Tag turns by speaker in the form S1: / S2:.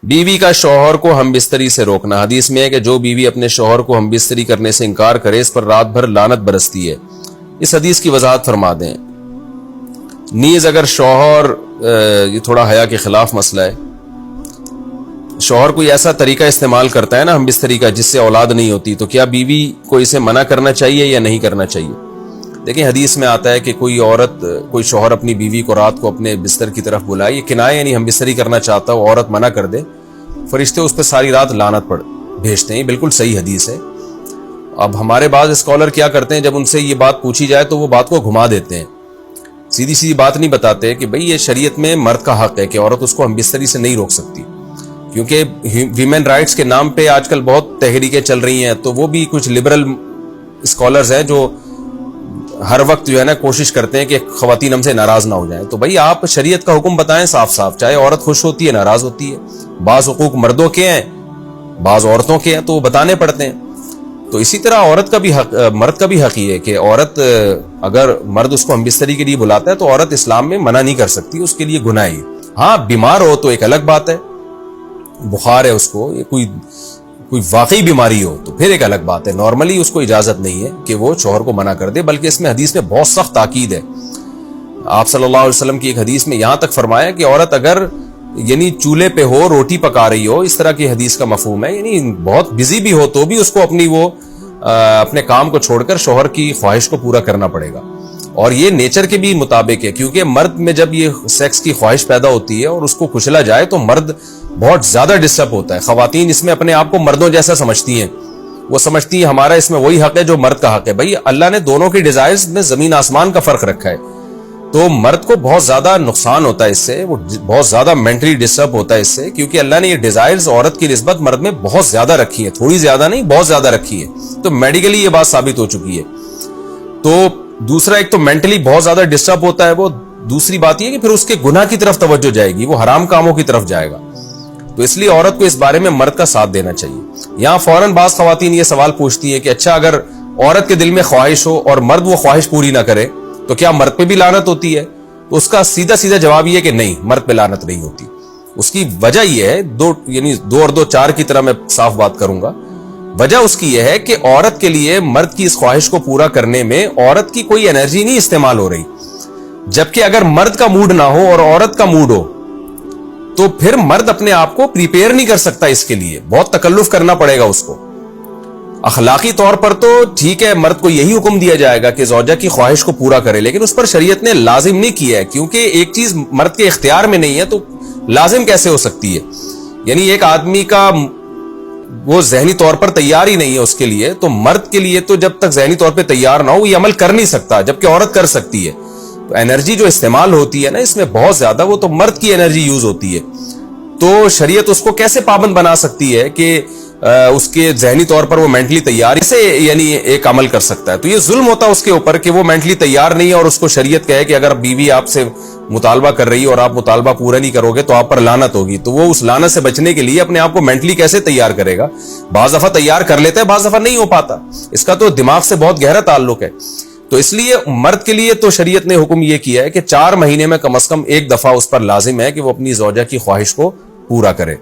S1: بیوی کا شوہر کو ہم بستری سے روکنا. حدیث میں ہے کہ جو بیوی اپنے شوہر کو ہم بستری کرنے سے انکار کرے اس پر رات بھر لعنت برستی ہے. اس حدیث کی وضاحت فرما دیں. نیز اگر شوہر، یہ تھوڑا حیا کے خلاف مسئلہ ہے، شوہر کوئی ایسا طریقہ استعمال کرتا ہے نا ہم بستری کا جس سے اولاد نہیں ہوتی، تو کیا بیوی کو اسے منع کرنا چاہیے یا نہیں کرنا چاہیے؟ دیکھیں حدیث میں آتا ہے کہ کوئی عورت، کوئی شوہر اپنی بیوی کو رات کو اپنے بستر کی طرف بلائے، یہ کنایہ یعنی ہم بستری کرنا چاہتا ہو، عورت منع کر دے، فرشتے اس پہ ساری رات لعنت بھیجتے ہیں. بالکل صحیح حدیث ہے. اب ہمارے بعض اسکالر کیا کرتے ہیں، جب ان سے یہ بات پوچھی جائے تو وہ بات کو گھما دیتے ہیں، سیدھی سیدھی بات نہیں بتاتے کہ بھئی یہ شریعت میں مرد کا حق ہے کہ عورت اس کو ہم بستری سے نہیں روک سکتی. کیونکہ ویمن رائٹس کے نام پہ آج کل بہت تحریکیں چل رہی ہیں، تو وہ بھی کچھ لبرل اسکالرز ہیں جو ہر وقت جو ہے نا کوشش کرتے ہیں کہ خواتین ہم سے ناراض نہ ہو جائیں. تو بھئی آپ شریعت کا حکم بتائیں صاف صاف، چاہے عورت خوش ہوتی ہے ناراض ہوتی ہے. بعض حقوق مردوں کے ہیں، بعض عورتوں کے ہیں، تو وہ بتانے پڑتے ہیں. تو اسی طرح عورت کا بھی حق، مرد کا بھی حق یہ ہے کہ عورت، اگر مرد اس کو ہم بستری کے لیے بلاتا ہے تو عورت اسلام میں منع نہیں کر سکتی، اس کے لیے گناہ ہے. ہاں بیمار ہو تو ایک الگ بات ہے، بخار ہے اس کو، یہ کوئی واقعی بیماری ہو تو پھر ایک الگ بات ہے. نارملی اس کو اجازت نہیں ہے کہ وہ شوہر کو منع کر دے، بلکہ اس میں حدیث میں بہت سخت تاکید ہے. آپ صلی اللہ علیہ وسلم کی ایک حدیث میں یہاں تک فرمایا کہ عورت اگر یعنی چولہے پہ ہو، روٹی پکا رہی ہو، اس طرح کی حدیث کا مفہوم ہے، یعنی بہت بزی بھی ہو تو بھی اس کو اپنے کام کو چھوڑ کر شوہر کی خواہش کو پورا کرنا پڑے گا. اور یہ نیچر کے بھی مطابق ہے، کیونکہ مرد میں جب یہ سیکس کی خواہش پیدا ہوتی ہے اور اس کو کچلا جائے تو مرد بہت زیادہ ڈسٹرب ہوتا ہے. خواتین اس میں اپنے آپ کو مردوں جیسا سمجھتی ہیں، وہ سمجھتی ہیں ہمارا اس میں وہی حق ہے جو مرد کا حق ہے. بھائی اللہ نے دونوں کی ڈیزائرز میں زمین آسمان کا فرق رکھا ہے، تو مرد کو بہت زیادہ نقصان ہوتا ہے اس سے، وہ بہت زیادہ مینٹلی ڈسٹرب ہوتا ہے اس سے، کیونکہ اللہ نے یہ ڈیزائرز عورت کی نسبت مرد میں بہت زیادہ رکھی ہیں، تھوڑی زیادہ نہیں بہت زیادہ رکھی ہے. تو میڈیکلی یہ بات ثابت ہو چکی ہے. تو دوسرا، ایک تو مینٹلی بہت زیادہ ڈسٹرب ہوتا ہے وہ، دوسری بات یہ کہ پھر اس کے گناہ کی طرف توجہ جائے گی، وہ حرام کاموں کی طرف جائے گا. تو اس لیے عورت کو اس بارے میں مرد کا ساتھ دینا چاہیے. یہاں فوراً بعض خواتین یہ سوال پوچھتی ہیں کہ اچھا اگر عورت کے دل میں خواہش ہو اور مرد وہ خواہش پوری نہ کرے تو کیا مرد پہ بھی لعنت ہوتی ہے؟ تو اس کا سیدھا جواب یہ ہے کہ نہیں، مرد پہ لعنت نہیں ہوتی. اس کی وجہ یہ ہے، دو اور دو چار کی طرح میں صاف بات کروں گا. وجہ اس کی یہ ہے کہ عورت کے لیے مرد کی اس خواہش کو پورا کرنے میں عورت کی کوئی انرجی نہیں استعمال ہو رہی، جبکہ اگر مرد کا موڈ نہ ہو اور عورت کا موڈ ہو تو پھر مرد اپنے آپ کو پریپیئر نہیں کر سکتا، اس کے لیے بہت تکلف کرنا پڑے گا اس کو. اخلاقی طور پر تو ٹھیک ہے، مرد کو یہی حکم دیا جائے گا کہ زوجہ کی خواہش کو پورا کرے، لیکن اس پر شریعت نے لازم نہیں کیا ہے، کیونکہ ایک چیز مرد کے اختیار میں نہیں ہے تو لازم کیسے ہو سکتی ہے؟ یعنی ایک آدمی کا وہ ذہنی طور پر تیار ہی نہیں ہے اس کے لیے، تو مرد کے لیے تو جب تک ذہنی طور پہ تیار نہ ہو یہ عمل کر نہیں سکتا، جبکہ عورت کر سکتی ہے. تو انرجی جو استعمال ہوتی ہے نا اس میں بہت زیادہ، وہ تو مرد کی انرجی یوز ہوتی ہے. تو شریعت اس کو کیسے پابند بنا سکتی ہے کہ اس کے ذہنی طور پر وہ مینٹلی تیار سے یعنی ایک عمل کر سکتا ہے؟ تو یہ ظلم ہوتا ہے اس کے اوپر کہ وہ مینٹلی تیار نہیں ہے اور اس کو شریعت کہے کہ اگر بیوی آپ سے مطالبہ کر رہی ہے اور آپ مطالبہ پورا نہیں کرو گے تو آپ پر لعنت ہوگی. تو وہ اس لعنت سے بچنے کے لیے اپنے آپ کو مینٹلی کیسے تیار کرے گا؟ بعض دفعہ تیار کر لیتا ہے، بعض دفعہ نہیں ہو پاتا. اس کا تو دماغ سے بہت گہرا تعلق ہے. تو اس لیے مرد کے لیے تو شریعت نے حکم یہ کیا ہے کہ 4 مہینے میں کم از کم ایک دفعہ اس پر لازم ہے کہ وہ اپنی زوجہ کی خواہش کو پورا کرے.